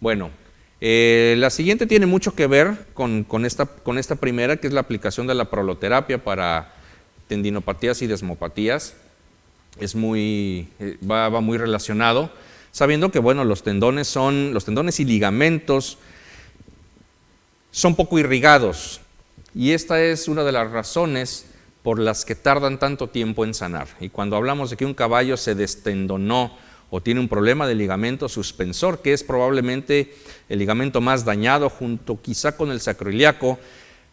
Bueno, la siguiente tiene mucho que ver con esta primera, que es la aplicación de la proloterapia para tendinopatías y desmopatías. Va muy relacionado, sabiendo que bueno, los tendones y ligamentos son poco irrigados, y esta es una de las razones por las que tardan tanto tiempo en sanar. Y cuando hablamos de que un caballo se destendonó o tiene un problema de ligamento suspensor, que es probablemente el ligamento más dañado junto quizá con el sacroiliaco,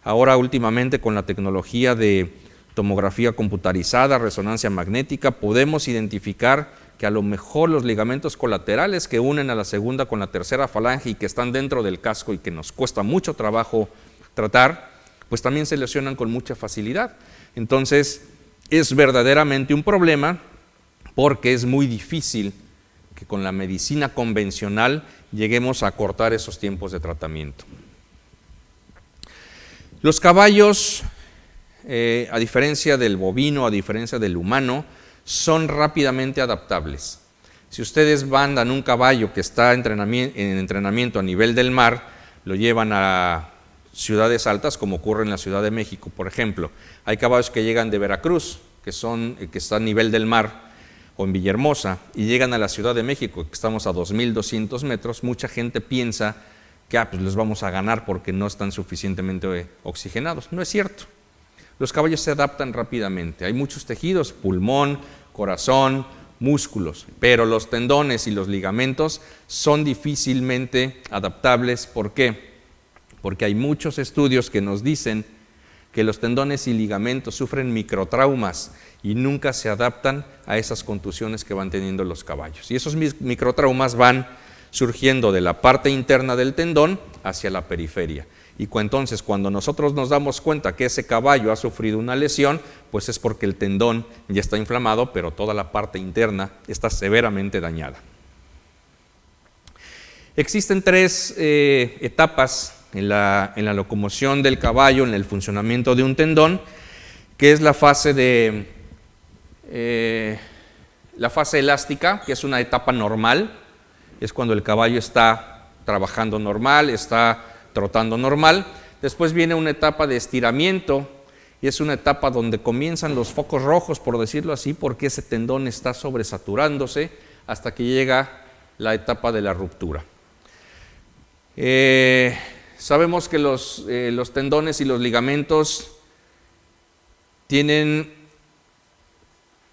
ahora últimamente con la tecnología de tomografía computarizada, resonancia magnética, podemos identificar que a lo mejor los ligamentos colaterales que unen a la segunda con la tercera falange y que están dentro del casco y que nos cuesta mucho trabajo tratar, pues también se lesionan con mucha facilidad. Entonces, es verdaderamente un problema porque es muy difícil que con la medicina convencional lleguemos a acortar esos tiempos de tratamiento. Los caballos, a diferencia del bovino, a diferencia del humano, son rápidamente adaptables. Si ustedes mandan un caballo que está en entrenamiento a nivel del mar, lo llevan a ciudades altas, como ocurre en la Ciudad de México, por ejemplo. Hay caballos que llegan de Veracruz, que está a nivel del mar, o en Villahermosa, y llegan a la Ciudad de México, que estamos a 2.200 metros. Mucha gente piensa que pues les vamos a ganar porque no están suficientemente oxigenados. No es cierto. Los caballos se adaptan rápidamente. Hay muchos tejidos, pulmón, corazón, músculos, pero los tendones y los ligamentos son difícilmente adaptables. ¿Por qué? Porque hay muchos estudios que nos dicen que los tendones y ligamentos sufren microtraumas y nunca se adaptan a esas contusiones que van teniendo los caballos. Y esos microtraumas van surgiendo de la parte interna del tendón hacia la periferia. Y entonces, cuando nosotros nos damos cuenta que ese caballo ha sufrido una lesión, pues es porque el tendón ya está inflamado, pero toda la parte interna está severamente dañada. Existen tres etapas en la locomoción del caballo, en el funcionamiento de un tendón, que es la fase elástica, que es una etapa normal, es cuando el caballo está trabajando normal, está trotando normal. Después viene una etapa de estiramiento, y es una etapa donde comienzan los focos rojos, por decirlo así, porque ese tendón está sobresaturándose, hasta que llega la etapa de la ruptura. Sabemos que los tendones y los ligamentos tienen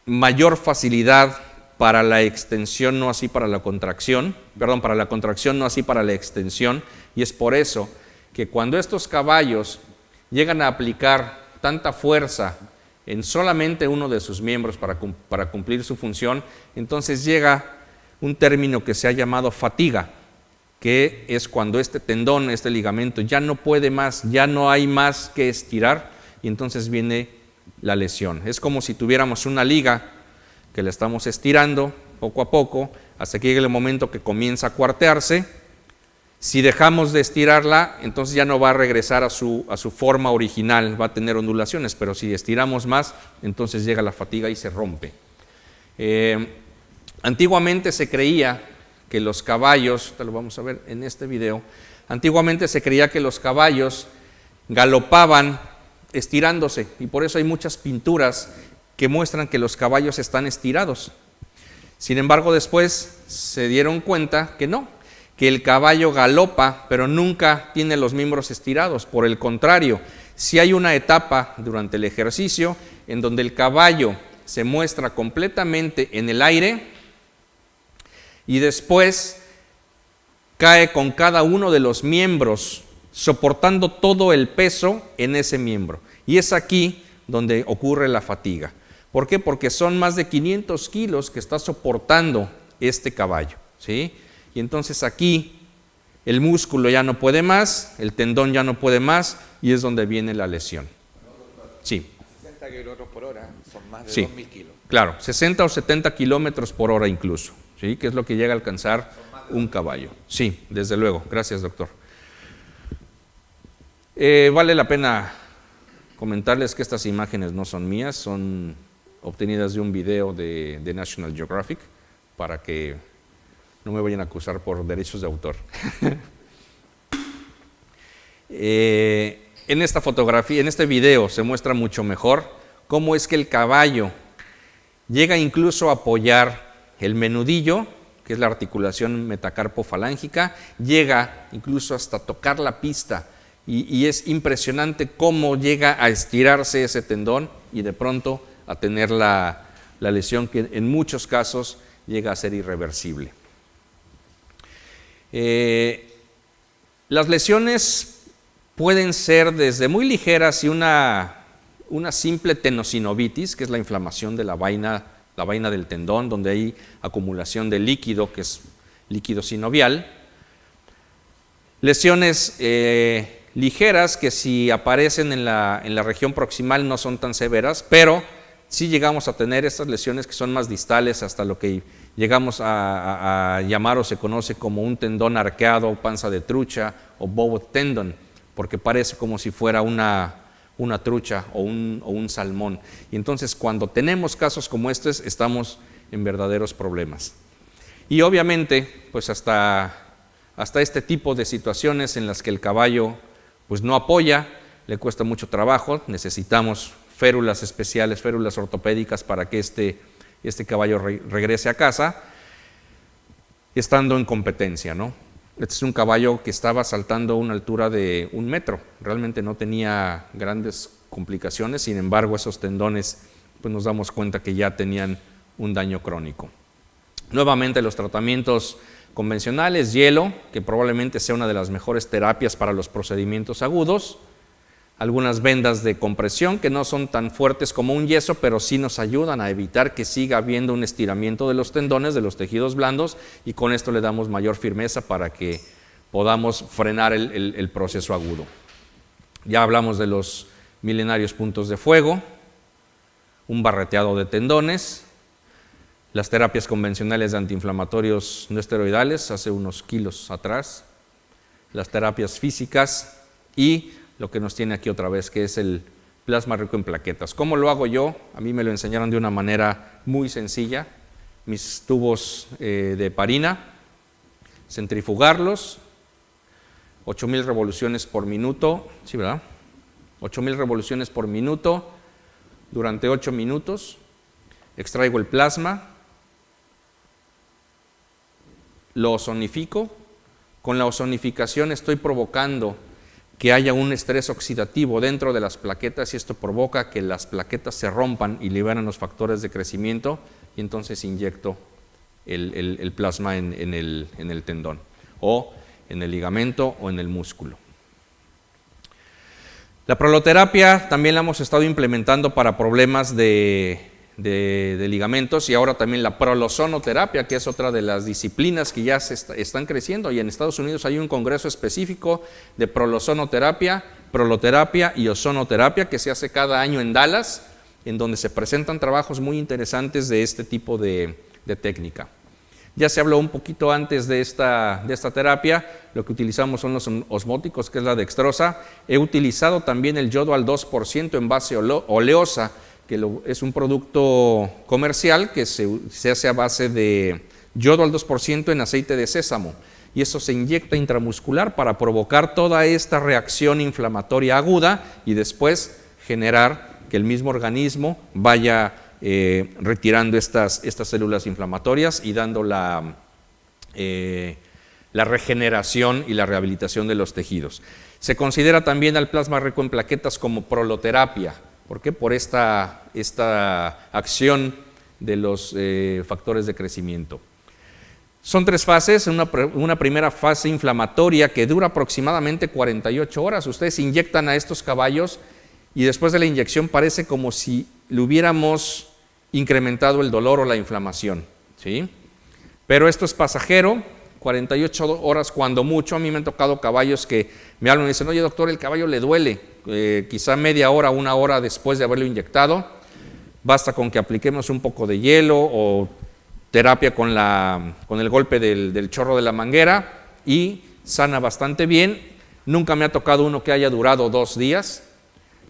mayor facilidad para la extensión, no así para la contracción, para la contracción, no así para la extensión, y es por eso que cuando estos caballos llegan a aplicar tanta fuerza en solamente uno de sus miembros para cumplir su función, entonces llega un término que se ha llamado fatiga, que es cuando este tendón, este ligamento ya no puede más, ya no hay más que estirar, y entonces viene la lesión. Es como si tuviéramos una liga que la estamos estirando poco a poco hasta que llegue el momento que comienza a cuartearse. Si dejamos de estirarla, entonces ya no va a regresar a su forma original, va a tener ondulaciones, pero si estiramos más, entonces llega la fatiga y se rompe. Antiguamente se creía que los caballos, lo vamos a ver en este video, antiguamente se creía que los caballos galopaban estirándose, y por eso hay muchas pinturas que muestran que los caballos están estirados. Sin embargo, después se dieron cuenta que no, que el caballo galopa, pero nunca tiene los miembros estirados. Por el contrario, si hay una etapa durante el ejercicio en donde el caballo se muestra completamente en el aire y después cae con cada uno de los miembros, soportando todo el peso en ese miembro. Y es aquí donde ocurre la fatiga. ¿Por qué? Porque son más de 500 kilos que está soportando este caballo, ¿sí? Y entonces aquí el músculo ya no puede más, el tendón ya no puede más, y es donde viene la lesión. Sí. 60 kilómetros por hora son más de Sí. 2.000 kilos. Claro, 60 o 70 kilómetros por hora incluso, ¿sí? Que es lo que llega a alcanzar un caballo. Sí, desde luego. Gracias, doctor. Vale la pena comentarles que estas imágenes no son mías, son obtenidas de un video de National Geographic, para que no me vayan a acusar por derechos de autor. En esta fotografía, en este video, se muestra mucho mejor cómo es que el caballo llega incluso a apoyar el menudillo, que es la articulación metacarpofalángica, llega incluso hasta tocar la pista, y es impresionante cómo llega a estirarse ese tendón y de pronto a tener la lesión que en muchos casos llega a ser irreversible. Las lesiones pueden ser desde muy ligeras y una simple tenosinovitis, que es la inflamación de la vaina del tendón, donde hay acumulación de líquido, que es líquido sinovial. Lesiones ligeras que si aparecen en la región proximal no son tan severas, pero sí llegamos a tener estas lesiones que son más distales, hasta lo que llegamos a llamar o se conoce como un tendón arqueado, panza de trucha o bow tendon, porque parece como si fuera una trucha o un salmón. Y entonces cuando tenemos casos como estos, estamos en verdaderos problemas. Y obviamente, pues hasta este tipo de situaciones en las que el caballo pues no apoya, le cuesta mucho trabajo, necesitamos férulas especiales, férulas ortopédicas para que este caballo regrese a casa, estando en competencia, ¿no? Este es un caballo que estaba saltando a una altura de 1 metro, realmente no tenía grandes complicaciones, sin embargo esos tendones pues nos damos cuenta que ya tenían un daño crónico. Nuevamente los tratamientos convencionales, hielo, que probablemente sea una de las mejores terapias para los procedimientos agudos, algunas vendas de compresión que no son tan fuertes como un yeso, pero sí nos ayudan a evitar que siga habiendo un estiramiento de los tendones, de los tejidos blandos, y con esto le damos mayor firmeza para que podamos frenar el proceso agudo. Ya hablamos de los milenarios puntos de fuego, un barreteado de tendones, las terapias convencionales de antiinflamatorios no esteroidales hace unos kilos atrás, las terapias físicas y lo que nos tiene aquí otra vez, que es el plasma rico en plaquetas. ¿Cómo lo hago yo? A mí me lo enseñaron de una manera muy sencilla. Mis tubos de heparina, centrifugarlos, 8,000 revoluciones por minuto, ¿sí, verdad? 8,000 revoluciones por minuto durante 8 minutos. Extraigo el plasma, lo ozonifico. Con la ozonificación estoy provocando que haya un estrés oxidativo dentro de las plaquetas y esto provoca que las plaquetas se rompan y liberan los factores de crecimiento y entonces inyecto el plasma en el tendón o en el ligamento o en el músculo. La proloterapia también la hemos estado implementando para problemas de ligamentos y ahora también la prolosonoterapia, que es otra de las disciplinas que ya están creciendo, y en Estados Unidos hay un congreso específico de prolosonoterapia, proloterapia y ozonoterapia que se hace cada año en Dallas, en donde se presentan trabajos muy interesantes de este tipo de técnica. Ya se habló un poquito antes de esta terapia, lo que utilizamos son los osmóticos, que es la dextrosa. He utilizado también el yodo al 2% en base oleosa, que es un producto comercial que se hace a base de yodo al 2% en aceite de sésamo, y eso se inyecta intramuscular para provocar toda esta reacción inflamatoria aguda y después generar que el mismo organismo vaya retirando estas células inflamatorias y dando la regeneración y la rehabilitación de los tejidos. Se considera también al plasma rico en plaquetas como proloterapia. ¿Por qué? Por esta acción de los factores de crecimiento. Son 3 fases, una primera fase inflamatoria que dura aproximadamente 48 horas. Ustedes inyectan a estos caballos y después de la inyección parece como si le hubiéramos incrementado el dolor o la inflamación, ¿sí? Pero esto es pasajero, 48 horas cuando mucho. A mí me han tocado caballos que me hablan y dicen, oye doctor, el caballo le duele, quizá media hora, 1 hora después de haberlo inyectado, basta con que apliquemos un poco de hielo o terapia con el golpe del chorro de la manguera y sana bastante bien. Nunca me ha tocado uno que haya durado 2 días,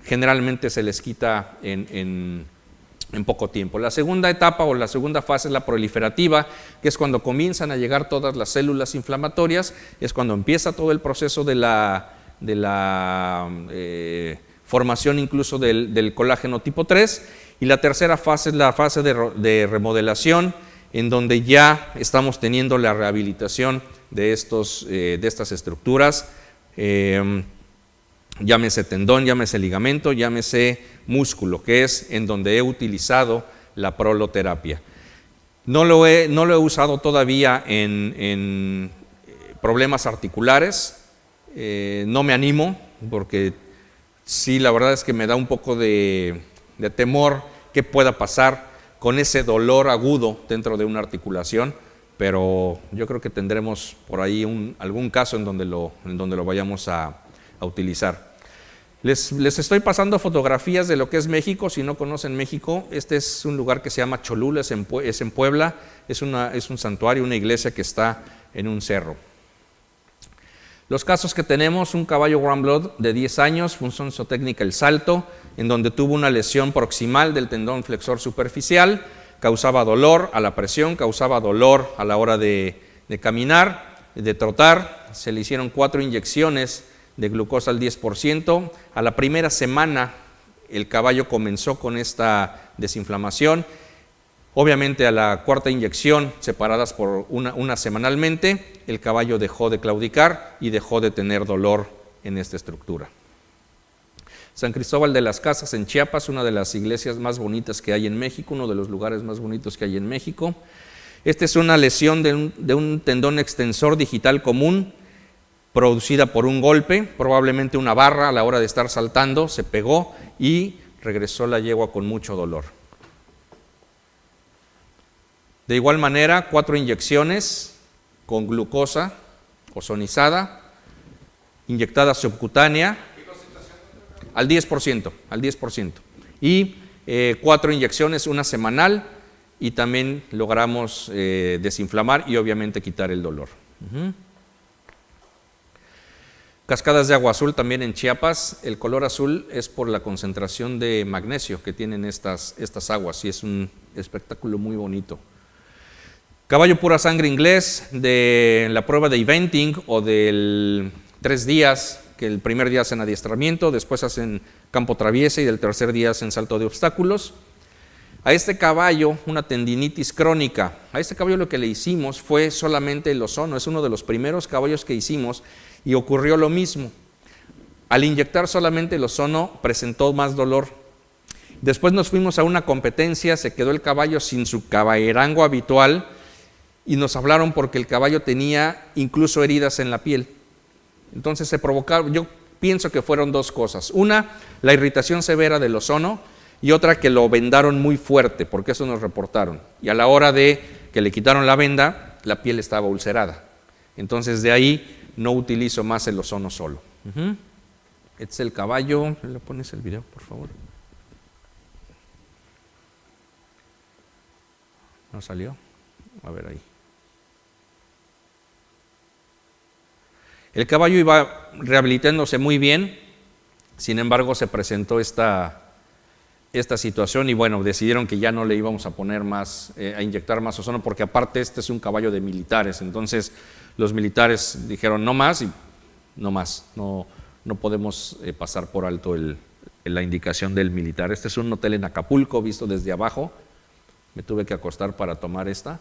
generalmente se les quita en en poco tiempo. La segunda etapa o la segunda fase es la proliferativa, que es cuando comienzan a llegar todas las células inflamatorias, es cuando empieza todo el proceso de la formación incluso del colágeno tipo 3, y la tercera fase es la fase de remodelación, en donde ya estamos teniendo la rehabilitación de estas estructuras, llámese tendón, llámese ligamento, llámese músculo, que es en donde he utilizado la proloterapia. No lo he usado todavía en problemas articulares, no me animo, porque sí, la verdad es que me da un poco de temor que pueda pasar con ese dolor agudo dentro de una articulación, pero yo creo que tendremos por ahí algún caso en donde lo vayamos a utilizar. Les estoy pasando fotografías de lo que es México. Si no conocen México, este es un lugar que se llama Cholula, es en Puebla, es un santuario, una iglesia que está en un cerro. Los casos que tenemos: un caballo Warm Blood de 10 años, función zootécnica el salto, en donde tuvo una lesión proximal del tendón flexor superficial, causaba dolor a la presión, causaba dolor a la hora de caminar, de trotar. Se le hicieron 4 inyecciones de glucosa al 10%. A la primera semana el caballo comenzó con esta desinflamación. Obviamente a la cuarta inyección, separadas por una semanalmente, el caballo dejó de claudicar y dejó de tener dolor en esta estructura. San Cristóbal de las Casas en Chiapas, una de las iglesias más bonitas que hay en México, uno de los lugares más bonitos que hay en México. Esta es una lesión de un tendón extensor digital común, producida por un golpe, probablemente una barra a la hora de estar saltando, se pegó y regresó la yegua con mucho dolor. De igual manera, 4 inyecciones con glucosa ozonizada, inyectada subcutánea, al 10%, y 4 inyecciones, una semanal, y también logramos desinflamar y obviamente quitar el dolor. Cascadas de agua azul también en Chiapas. El color azul es por la concentración de magnesio que tienen estas aguas, y es un espectáculo muy bonito. Caballo pura sangre inglés de la prueba de eventing o del 3 días, que el primer día hacen adiestramiento, después hacen campo traviesa y del tercer día hacen salto de obstáculos. A este caballo, una tendinitis crónica. A este caballo lo que le hicimos fue solamente el ozono, es uno de los primeros caballos que hicimos, y ocurrió lo mismo. Al inyectar solamente el ozono presentó más dolor. Después nos fuimos a una competencia, se quedó el caballo sin su caballerango habitual y nos hablaron porque el caballo tenía incluso heridas en la piel. Entonces se provocaron, yo pienso que fueron 2 cosas. Una, la irritación severa del ozono, y otra, que lo vendaron muy fuerte, porque eso nos reportaron. Y a la hora de que le quitaron la venda, la piel estaba ulcerada. Entonces de ahí no utilizo más el ozono solo. Este es el caballo. ¿Le pones el video, por favor? ¿No salió? A ver ahí. El caballo iba rehabilitándose muy bien, sin embargo se presentó esta situación y bueno, decidieron que ya no le íbamos a poner más, a inyectar más ozono, porque aparte este es un caballo de militares. Entonces los militares dijeron no más y no más, no podemos pasar por alto la indicación del militar. Este es un hotel en Acapulco visto desde abajo, me tuve que acostar para tomar esta.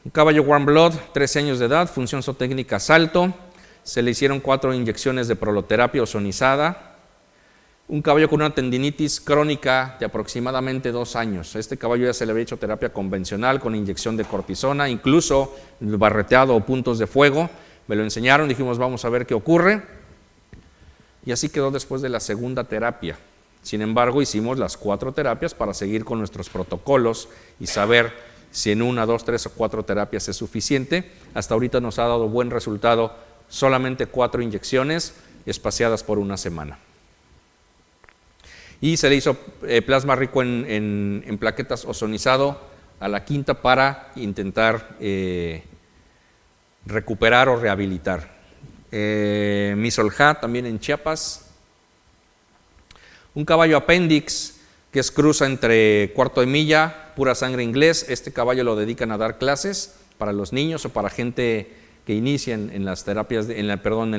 Un caballo Warm Blood, 13 años de edad, función zootécnica salto, se le hicieron 4 inyecciones de proloterapia ozonizada. Un caballo con una tendinitis crónica de aproximadamente 2 años. A este caballo ya se le había hecho terapia convencional con inyección de cortisona, incluso barreteado o puntos de fuego. Me lo enseñaron, dijimos vamos a ver qué ocurre. Y así quedó después de la segunda terapia. Sin embargo, hicimos las 4 terapias para seguir con nuestros protocolos y saber si en 1, 2, 3 o 4 terapias es suficiente. Hasta ahorita nos ha dado buen resultado, solamente 4 inyecciones espaciadas por una semana. Y se le hizo plasma rico en plaquetas ozonizado a la 5ª para intentar recuperar o rehabilitar. Misolja también en Chiapas. Un caballo apéndice, que es cruza entre cuarto de milla, pura sangre inglés. Este caballo lo dedican a dar clases para los niños o para gente que inicia en las terapias, en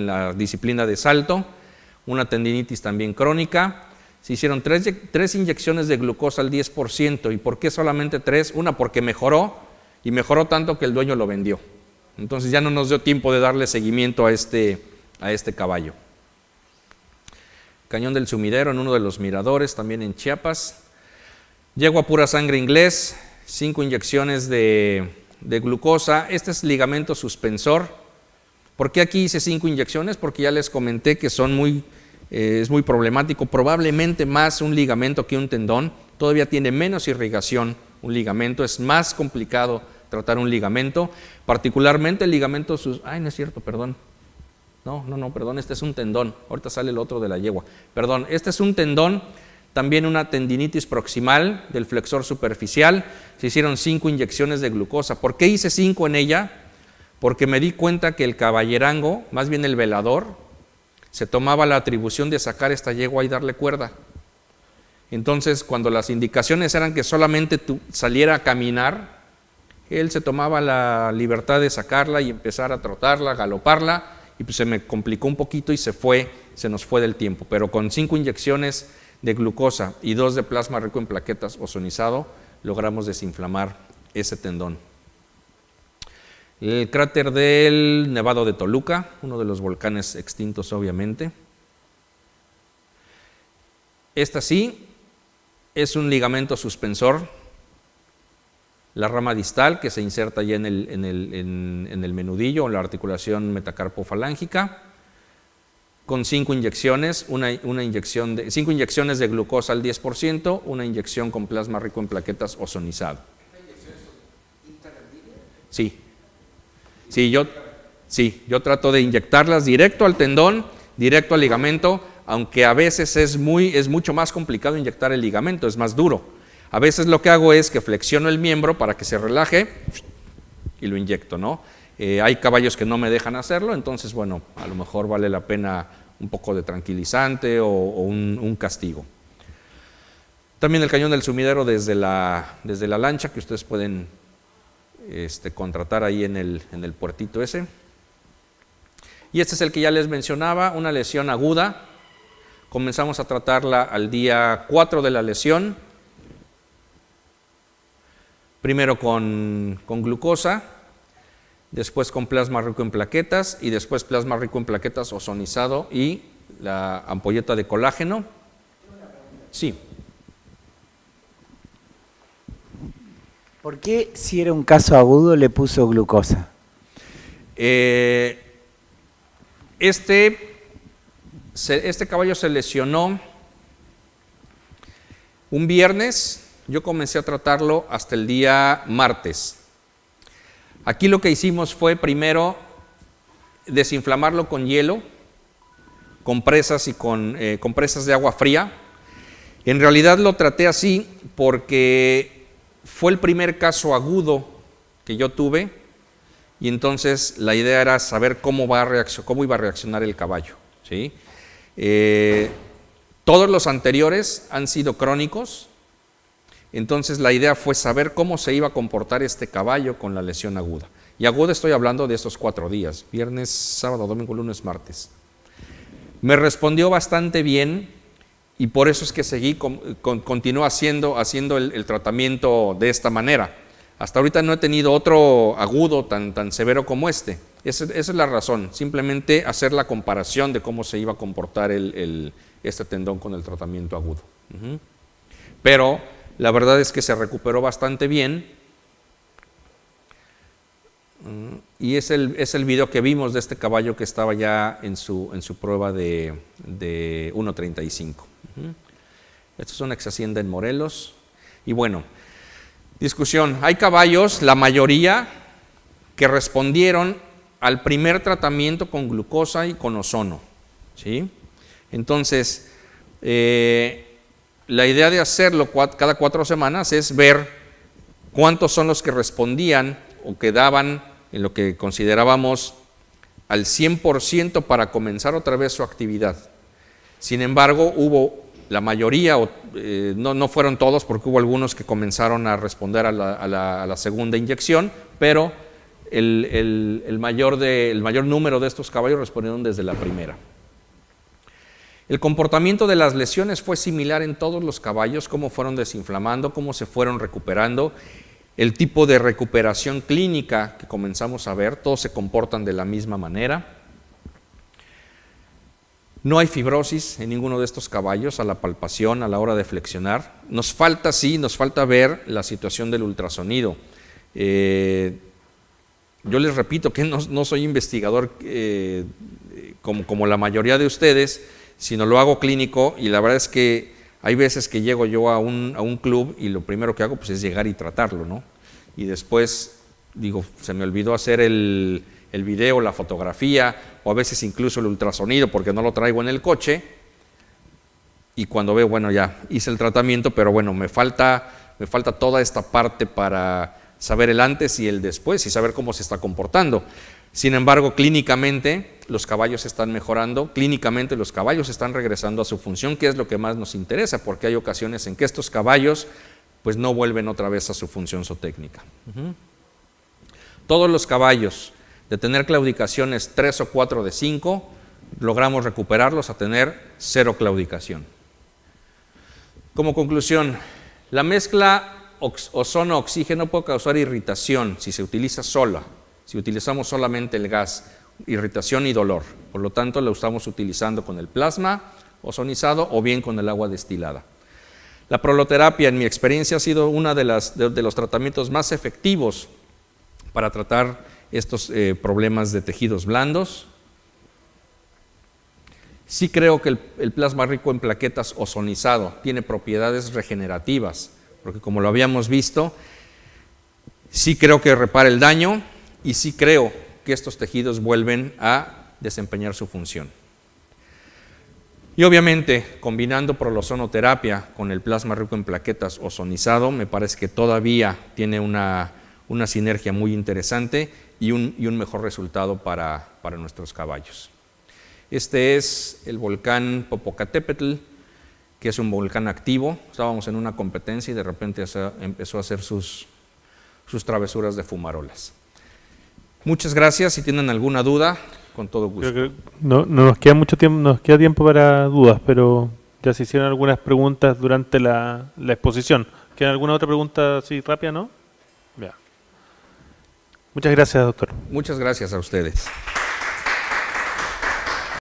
la disciplina de salto. Una tendinitis también crónica. Se hicieron 3 inyecciones de glucosa al 10%. ¿Y por qué solamente 3? Una, porque mejoró, y mejoró tanto que el dueño lo vendió. Entonces ya no nos dio tiempo de darle seguimiento a este caballo. Cañón del Sumidero, en uno de los miradores, también en Chiapas. Yegua pura sangre inglés, 5 inyecciones de glucosa. Este es ligamento suspensor. ¿Por qué aquí hice 5 inyecciones? Porque ya les comenté que es muy problemático, probablemente más un ligamento que un tendón. Todavía tiene menos irrigación un ligamento, es más complicado tratar un ligamento, particularmente el ligamento no es cierto, perdón. No, perdón, este es un tendón. Ahorita sale el otro de la yegua. Perdón, este es un tendón, también una tendinitis proximal del flexor superficial. Se hicieron 5 inyecciones de glucosa. ¿Por qué hice 5 en ella? Porque me di cuenta que el caballerango, más bien el velador, se tomaba la atribución de sacar esta yegua y darle cuerda. Entonces, cuando las indicaciones eran que solamente saliera a caminar, él se tomaba la libertad de sacarla y empezar a trotarla, a galoparla, y pues se me complicó un poquito y se nos fue del tiempo. Pero con 5 inyecciones de glucosa y 2 de plasma rico en plaquetas ozonizado, logramos desinflamar ese tendón. El cráter del Nevado de Toluca, uno de los volcanes extintos obviamente. Esta sí es un ligamento suspensor, la rama distal que se inserta ya en el menudillo o la articulación metacarpofalángica, con 5 inyecciones, 5 inyecciones de glucosa al 10%, una inyección con plasma rico en plaquetas ozonizado. ¿Esta inyección es intradermal? Sí, yo trato de inyectarlas directo al tendón, directo al ligamento, aunque a veces es mucho más complicado inyectar el ligamento, es más duro. A veces lo que hago es que flexiono el miembro para que se relaje y lo inyecto, ¿no? Hay caballos que no me dejan hacerlo, entonces, bueno, a lo mejor vale la pena un poco de tranquilizante o un castigo. También el cañón del Sumidero desde la lancha, que ustedes pueden contratar ahí en el puertito ese. Y este es el que ya les mencionaba, una lesión aguda. Comenzamos a tratarla al día 4 de la lesión. Primero con glucosa, después con plasma rico en plaquetas y después plasma rico en plaquetas ozonizado y la ampolleta de colágeno. Sí. ¿Por qué, si era un caso agudo, le puso glucosa? Este caballo se lesionó un viernes. Yo comencé a tratarlo hasta el día martes. Aquí lo que hicimos fue primero desinflamarlo con hielo, compresas y con compresas de agua fría. En realidad lo traté así porque fue el primer caso agudo que yo tuve y entonces la idea era saber cómo iba a reaccionar el caballo, ¿sí? Todos los anteriores han sido crónicos. Entonces la idea fue saber cómo se iba a comportar este caballo con la lesión aguda. Y aguda estoy hablando de estos 4 días, viernes, sábado, domingo, lunes, martes. Me respondió bastante bien y por eso es que continué haciendo el tratamiento de esta manera. Hasta ahorita no he tenido otro agudo tan severo como este. Esa es la razón, simplemente hacer la comparación de cómo se iba a comportar este tendón con el tratamiento agudo. Pero la verdad es que se recuperó bastante bien y es el video que vimos de este caballo que estaba ya en su prueba de 1.35. Esto es una ex hacienda en Morelos. Y bueno, discusión. Hay caballos, la mayoría, que respondieron al primer tratamiento con glucosa y con ozono, ¿sí? Entonces, la idea de hacerlo cada 4 semanas es ver cuántos son los que respondían o que daban en lo que considerábamos al 100% para comenzar otra vez su actividad. Sin embargo, hubo la mayoría, no fueron todos porque hubo algunos que comenzaron a responder a la segunda inyección, pero el mayor número de estos caballos respondieron desde la primera. El comportamiento de las lesiones fue similar en todos los caballos, cómo fueron desinflamando, cómo se fueron recuperando, el tipo de recuperación clínica que comenzamos a ver, todos se comportan de la misma manera. No hay fibrosis en ninguno de estos caballos a la palpación, a la hora de flexionar. Nos falta ver la situación del ultrasonido. Yo les repito que no soy investigador como la mayoría de ustedes, sino lo hago clínico, y la verdad es que hay veces que llego yo a un club y lo primero que hago pues es llegar y tratarlo, ¿no? Y después digo, se me olvidó hacer el video, la fotografía, o a veces incluso el ultrasonido porque no lo traigo en el coche, y cuando veo, bueno, ya hice el tratamiento, pero bueno, me falta toda esta parte para saber el antes y el después y saber cómo se está comportando. Sin embargo, clínicamente los caballos están mejorando, clínicamente los caballos están regresando a su función, que es lo que más nos interesa, porque hay ocasiones en que estos caballos pues no vuelven otra vez a su función zootécnica. Todos los caballos de tener claudicaciones 3 o 4 de 5, logramos recuperarlos a tener 0 claudicación. Como conclusión, la mezcla ozono-oxígeno puede causar irritación si se utiliza sola. Si utilizamos solamente el gas, irritación y dolor. Por lo tanto, lo estamos utilizando con el plasma ozonizado o bien con el agua destilada. La proloterapia, en mi experiencia, ha sido uno de los tratamientos más efectivos para tratar estos problemas de tejidos blandos. Sí creo que el plasma rico en plaquetas ozonizado tiene propiedades regenerativas, porque como lo habíamos visto, sí creo que repara el daño, y sí creo que estos tejidos vuelven a desempeñar su función. Y obviamente, combinando prolozonoterapia con el plasma rico en plaquetas ozonizado, me parece que todavía tiene una sinergia muy interesante y un mejor resultado para nuestros caballos. Este es el volcán Popocatépetl, que es un volcán activo. Estábamos en una competencia y de repente empezó a hacer sus travesuras de fumarolas. Muchas gracias. Si tienen alguna duda, con todo gusto. Creo que no nos queda mucho tiempo, nos queda tiempo para dudas, pero ya se hicieron algunas preguntas durante la exposición. ¿Queda alguna otra pregunta así rápida, no? Ya. Muchas gracias, doctor. Muchas gracias a ustedes.